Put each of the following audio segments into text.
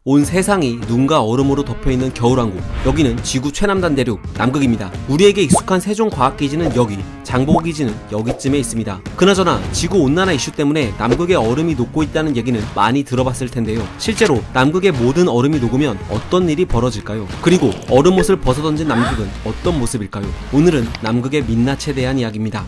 온 세상이 눈과 얼음으로 덮여있는 겨울왕국, 여기는 지구 최남단 대륙 남극입니다. 우리에게 익숙한 세종과학기지는 여기, 장보고기지는 여기쯤에 있습니다. 그나저나 지구온난화 이슈 때문에 남극의 얼음이 녹고 있다는 얘기는 많이 들어봤을 텐데요. 실제로 남극의 모든 얼음이 녹으면 어떤 일이 벌어질까요? 그리고 얼음옷을 벗어던진 남극은 어떤 모습일까요? 오늘은 남극의 민낯에 대한 이야기입니다.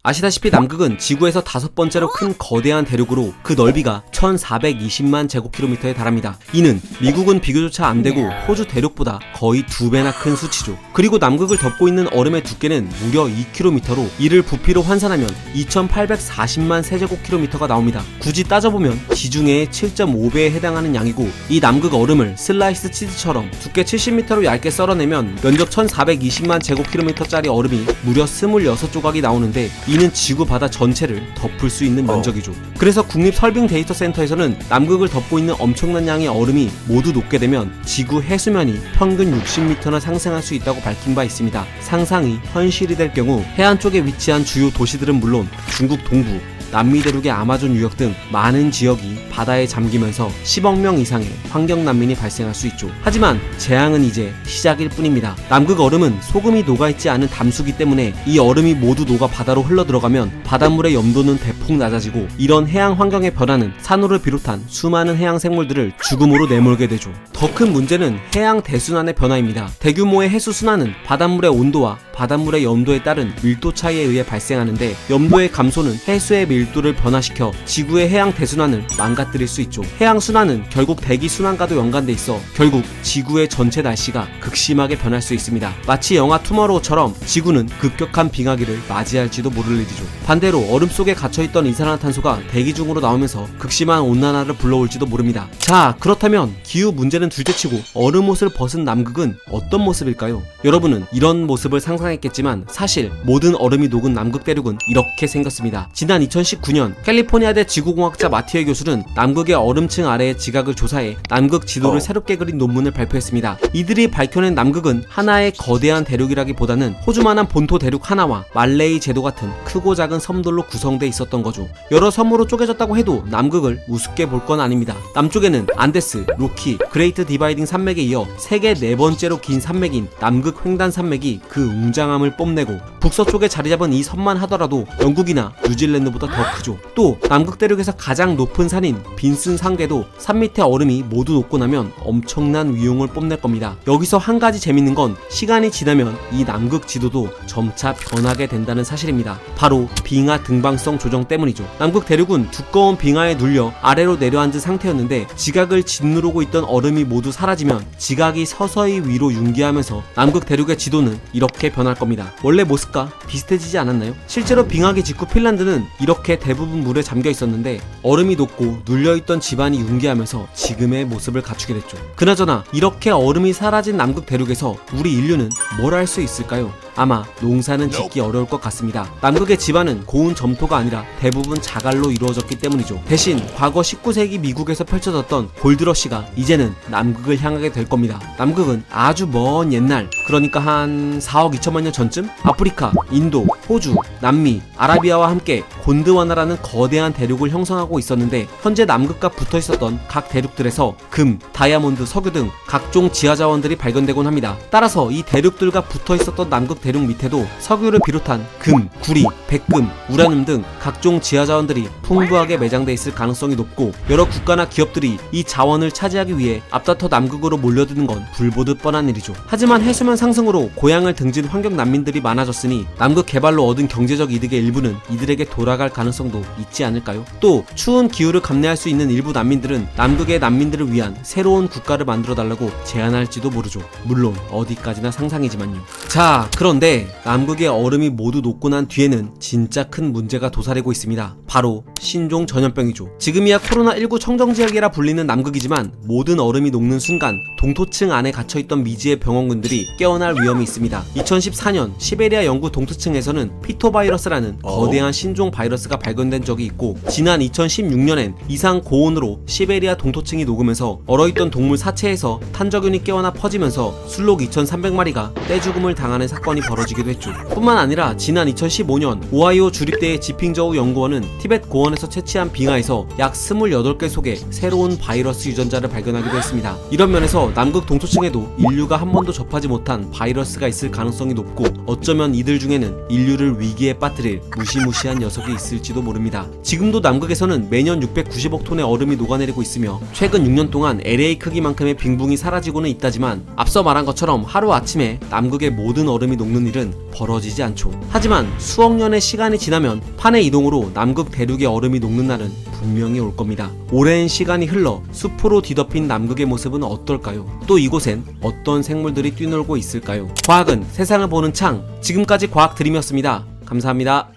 아시다시피 남극은 지구에서 5번째로 큰 거대한 대륙으로 그 넓이가 1420만 제곱킬로미터에 달합니다. 이는 미국은 비교조차 안되고 호주 대륙보다 거의 2배나 큰 수치죠. 그리고 남극을 덮고 있는 얼음의 두께는 무려 2km로 이를 부피로 환산하면 2840만 세제곱킬로미터가 나옵니다. 굳이 따져보면 지중해의 7.5배에 해당하는 양이고, 이 남극 얼음을 슬라이스 치즈처럼 두께 70m로 얇게 썰어내면 면적 1420만 제곱킬로미터짜리 얼음이 무려 26조각이 나오는데, 이는 지구 바다 전체를 덮을 수 있는 면적이죠. 그래서 국립설빙데이터센터에서는 남극을 덮고 있는 엄청난 양의 얼음이 모두 녹게 되면 지구 해수면이 평균 60m나 상승할 수 있다고 밝힌 바 있습니다. 상상이 현실이 될 경우 해안 쪽에 위치한 주요 도시들은 물론 중국 동부, 남미 대륙의 아마존 유역 등 많은 지역이 바다에 잠기면서 10억 명 이상의 환경 난민이 발생할 수 있죠. 하지만 재앙은 이제 시작일 뿐입니다. 남극 얼음은 소금이 녹아있지 않은 담수기 때문에 이 얼음이 모두 녹아 바다로 흘러들어가면 바닷물의 염도는 대폭 낮아지고, 이런 해양 환경의 변화는 산호를 비롯한 수많은 해양 생물들을 죽음으로 내몰게 되죠. 더 큰 문제는 해양 대순환의 변화입니다. 대규모의 해수 순환은 바닷물의 온도와 바닷물의 염도에 따른 밀도 차이에 의해 발생하는데, 염도의 감소는 해수의 밀도를 변화시켜 지구의 해양 대순환을 망가뜨릴 수 있죠. 해양 순환은 결국 대기 순환과도 연관돼 있어 결국 지구의 전체 날씨가 극심하게 변할 수 있습니다. 마치 영화 투머로우처럼 지구는 급격한 빙하기를 맞이할지도 모를 일이죠. 반대로 얼음 속에 갇혀있던 이산화탄소가 대기 중으로 나오면서 극심한 온난화를 불러올지도 모릅니다. 자, 그렇다면 기후 문제는 둘째치고 얼음옷을 벗은 남극은 어떤 모습일까요? 여러분은 이런 모습을 상상했겠지만 사실 모든 얼음이 녹은 남극 대륙은 이렇게 생겼습니다. 지난 2019년 캘리포니아대 지구공학자 마티에 교수는 남극의 얼음층 아래의 지각을 조사해 남극 지도를 새롭게 그린 논문을 발표했습니다. 이들이 밝혀낸 남극은 하나의 거대한 대륙이라기보다는 호주만한 본토 대륙 하나와 말레이 제도 같은 크고 작은 섬들로 구성돼 있었던 거죠. 여러 섬으로 쪼개졌다고 해도 남극을 우습게 볼 건 아닙니다. 남쪽에는 안데스, 로키, 그레이트 디바이딩 산맥에 이어 세계 4번째로 긴 산맥인 남극 횡단 산맥이 그 웅장함을 뽐내고, 북서쪽에 자리잡은 이 섬만 하더라도 영국이나 뉴질랜드보다 더 크죠. 또 남극 대륙에서 가장 높은 산인 빈슨 산궤도 산 밑에 얼음이 모두 녹고 나면 엄청난 위용을 뽐낼 겁니다. 여기서 한 가지 재밌는 건 시간이 지나면 이 남극 지도도 점차 변하게 된다는 사실입니다. 바로 빙하 등방성 조정 때문이죠. 남극 대륙은 두꺼운 빙하에 눌려 아래로 내려앉은 상태였는데, 지각을 짓누르고 있던 얼음이 모두 사라지면 지각이 서서히 위로 융기하면서 남극 대륙의 지도는 이렇게 변할 겁니다. 원래 모습과 비슷해지지 않았나요? 실제로 빙하기 직후 핀란드는 이렇게 대부분 물에 잠겨 있었는데 얼음이 녹고 눌려있던 지반이 융기하면서 지금의 모습을 갖추게 됐죠. 그나저나 이렇게 얼음이 사라진 남극 대륙에서 우리 인류는 뭘 할 수 있을까요? 아마 농사는 짓기 어려울 것 같습니다. 남극의 지반은 고운 점토가 아니라 대부분 자갈로 이루어졌기 때문이죠. 대신 과거 19세기 미국에서 펼쳐졌던 골드러시가 이제는 남극을 향하게 될 겁니다. 남극은 아주 먼 옛날, 그러니까 한 4억 2천만 년 전쯤 아프리카, 인도, 호주, 남미, 아라비아와 함께 곤드와나라는 거대한 대륙을 형성하고 있었는데, 현재 남극과 붙어 있었던 각 대륙들에서 금, 다이아몬드, 석유 등 각종 지하자원들이 발견되곤 합니다. 따라서 이 대륙들과 붙어 있었던 남극 대륙 밑에도 석유를 비롯한 금, 구리, 백금, 우라늄 등 각종 지하자원들이 풍부하게 매장돼 있을 가능성이 높고, 여러 국가나 기업들이 이 자원을 차지하기 위해 앞다퉈 남극으로 몰려드는 건 불보듯 뻔한 일이죠. 하지만 해수면 상승으로 고향을 등진 환경 난민들이 많아졌으니 남극 개발로 얻은 경제적 이득의 일부는 이들에게 돌아갈 가능성도 있지 않을까요? 또 추운 기후를 감내할 수 있는 일부 난민들은 남극의 난민들을 위한 새로운 국가를 만들어 달라고 제안할지도 모르죠. 물론 어디까지나 상상이지만요. 자, 그런데 남극의 얼음이 모두 녹고 난 뒤에는 진짜 큰 문제가 도사리고 있습니다. 바로 신종 전염병이죠. 지금이야 코로나19 청정지역이라 불리는 남극이지만 모든 얼음이 녹는 순간 동토층 안에 갇혀있던 미지의 병원군들이 깨어날 위험이 있습니다. 2014년 시베리아 영구 동토층에서는 피토바이러스라는 거대한 신종 바이러스가 발견된 적이 있고, 지난 2016년엔 이상 고온으로 시베리아 동토층이 녹으면서 얼어있던 동물 사체에서 탄저균이 깨어나 퍼지면서 술록 2,300마리가 떼죽음을 당하는 사건이 벌어지기도 했죠. 뿐만 아니라 지난 2015년 오하이오 주립대의 지핑저우 연구원은 티벳 고원에서 채취한 빙하에서 약 28개 속에 새로운 바이러스 유전자를 발견하기도 했습니다. 이런 면에서 남극 동토층에도 인류가 한 번도 접하지 못한 바이러스가 있을 가능성이 높고, 어쩌면 이들 중에는 인류를 위기에 빠뜨릴 무시무시한 녀석이 있을지도 모릅니다. 지금도 남극에서는 매년 690억 톤의 얼음이 녹아내리고 있으며 최근 6년 동안 LA 크기만큼의 빙붕이 사라지고는 있다지만, 앞서 말한 것처럼 하루아침에 남극의 모든 얼음이 녹는 일은 벌어지지 않죠. 하지만 수억 년의 시간이 지나면 판의 이동으로 남극 대륙의 얼음이 녹는 날은 분명히 올 겁니다. 오랜 시간이 흘러 숲으로 뒤덮인 남극의 모습은 어떨까요? 또 이곳엔 어떤 생물들이 뛰놀고 있을까요? 과학은 세상을 보는 창, 지금까지 과학 드림이었습니다. 감사합니다.